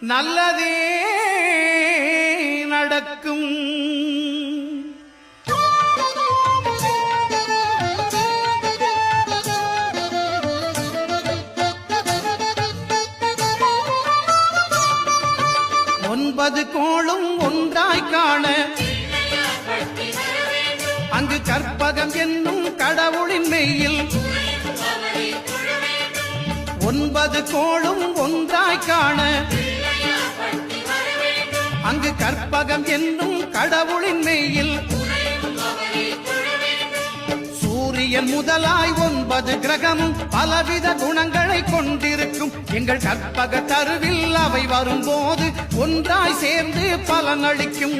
நல்லதே நடக்கும். 9 கோளும் ஒன்றாய் காண அங்கு கற்பகம் என்னும் கடவுளின் மெய்யில் 9 கோளும் ஒன்றாய் காண அங்கு கற்பகம் என்னும் கடவுளின் மெய்யில் சூரியன் முதலாய் 9 கிரகமும் பலவித குணங்களை கொண்டிருக்கும். எங்கள் கற்பக தருவில் அவை வரும்போது ஒன்றாய் சேர்ந்து பலனளிக்கும்.